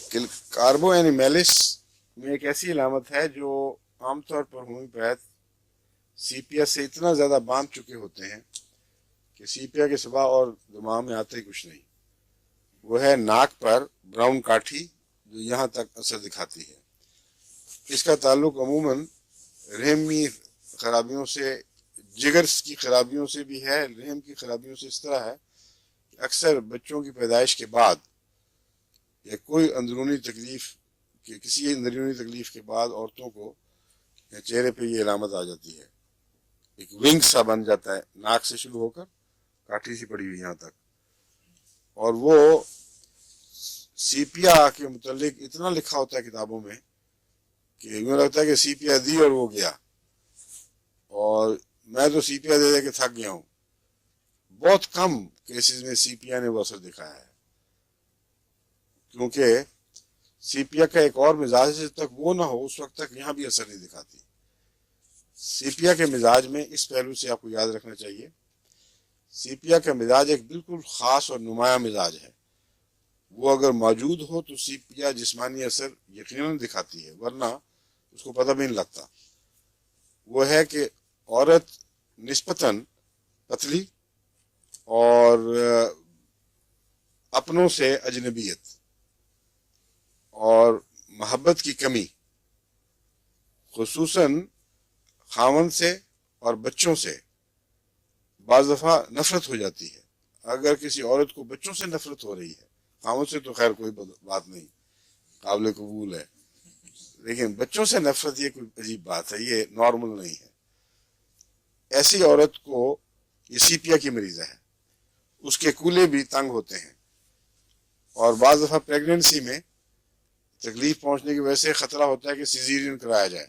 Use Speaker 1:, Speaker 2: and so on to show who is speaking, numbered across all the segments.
Speaker 1: कार्बो एनिमेलिस में एक ऐसी अलामत है जो आमतौर पर होम्योपैथ सीपिया से इतना ज़्यादा बांध चुके होते हैं कि सीपिया के सिवा और दिमाग में आता ही कुछ नहीं। वो है नाक पर ब्राउन काठी जो यहाँ तक असर दिखाती है। इसका ताल्लुक अमूमन रहमी खराबियों से, जिगर की खराबियों से भी है। रहम की खराबियों से इस तरह है कि अक्सर बच्चों की पैदाइश के बाद या कोई अंदरूनी तकलीफ कि किसी अंदरूनी तकलीफ के बाद औरतों को चेहरे पे ये अलामत आ जाती है, एक विंग सा बन जाता है, नाक से शुरू होकर काठी सी पड़ी हुई यहाँ तक। और वो सीपिया के मुतालिक इतना लिखा होता है किताबों में कि यूँ लगता है कि सीपिया दी और वो गया, और मैं तो सीपिया दे दे के थक गया हूँ। बहुत कम केसेस में सीपिया ने वो असर दिखाया है, क्योंकि सीपिया का एक और मिजाज है, जब तक वो ना हो उस वक्त तक यहाँ भी असर नहीं दिखाती। सीपिया के मिजाज में इस पहलू से आपको याद रखना चाहिए, सीपिया का मिजाज एक बिल्कुल ख़ास और नुमाया मिजाज है। वो अगर मौजूद हो तो सीपिया जिस्मानी असर यकीनन दिखाती है, वरना उसको पता भी नहीं लगता। वो है कि औरत निस्बतन पतली और अपनों से अजनबियत और मोहब्बत की कमी, खुसूसन खामन से और बच्चों से बाज़ दफ़ा नफरत हो जाती है। अगर किसी औरत को बच्चों से नफरत हो रही है, खामन से तो खैर कोई बात नहीं, काबिल कबूल है, लेकिन बच्चों से नफरत ये कोई अजीब बात है, ये नॉर्मल नहीं है। ऐसी औरत को ये सीपिया की मरीज़ है, उसके कूल्हे भी तंग होते हैं और बाज़ दफ़ा प्रेगनेंसी में तकलीफ पहुंचने की वजह से खतरा होता है कि सिजेरियन कराया जाए।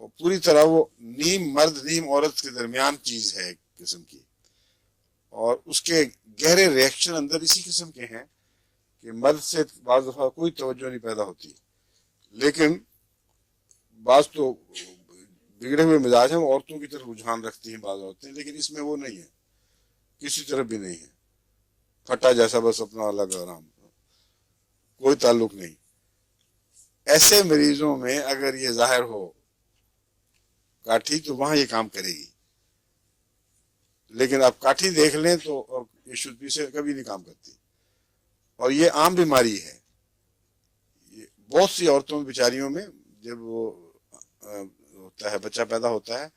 Speaker 1: और पूरी तरह वो नीम मर्द नीम औरत के दरमियान चीज है एक किस्म की, और उसके गहरे रिएक्शन अंदर इसी किस्म के हैं कि मर्द से बाज़ दफ़ा कोई तवज्जो नहीं पैदा होती, लेकिन बाज़ तो बिगड़े हुए मिजाज हैं, औरतों की तरफ रुझान रखती हैं बाज़ औरतें, लेकिन इसमें वो नहीं है, किसी तरफ भी नहीं है। फटा जैसा बस अपना अलग आराम, कोई ताल्लुक नहीं। ऐसे मरीजों में अगर ये जाहिर हो काठी तो वहां ये काम करेगी, लेकिन आप काठी देख लें तो और ये शुद्धि से कभी नहीं काम करती। और ये आम बीमारी है, ये बहुत सी औरतों में बेचारियों में जब वो होता है, बच्चा पैदा होता है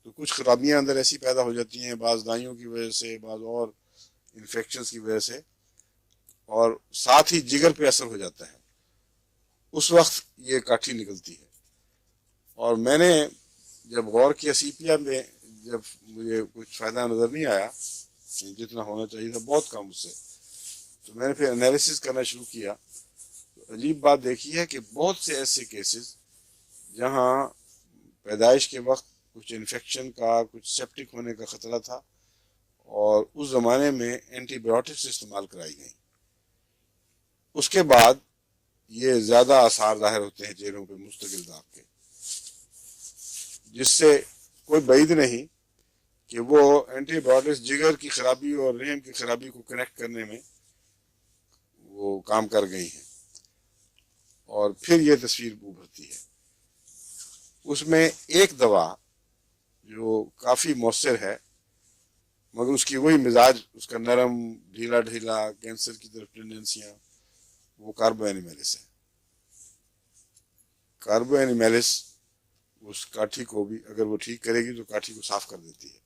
Speaker 1: तो कुछ खराबियां अंदर ऐसी पैदा हो जाती हैं, बाज़ दाइयों की वजह से, बाज़ और इन्फेक्शंस की वजह से, और साथ ही जिगर पे असर हो जाता है, उस वक्त ये काठी निकलती है। और मैंने जब गौर किया सीपिया में, जब मुझे कुछ फ़ायदा नज़र नहीं आया, जितना होना चाहिए था बहुत कम उससे, तो मैंने फिर एनालिसिस करना शुरू किया। तो अजीब बात देखी है कि बहुत से ऐसे केसेस जहाँ पैदाइश के वक्त कुछ इन्फेक्शन का, कुछ सेप्टिक होने का ख़तरा था, और उस ज़माने में एंटीबायोटिक्स इस्तेमाल कराई गई, उसके बाद ये ज़्यादा आसार ज़ाहिर होते हैं चेहरों पे मुस्तकिल दाग के, जिससे कोई बैद नहीं कि वो एंटीबायोटिक्स जिगर की खराबी और रहम की खराबी को कनेक्ट करने में वो काम कर गई हैं, और फिर ये तस्वीर उभरती है। उसमें एक दवा जो काफ़ी मौसर है, मगर उसकी वही मिजाज, उसका नरम ढीला ढीला कैंसर की तरफ टेंडेंसियाँ, वो कार्बो एनिमेलिस है। कार्बो एनिमेलिस उस काठी को भी अगर वो ठीक करेगी तो काठी को साफ कर देती है।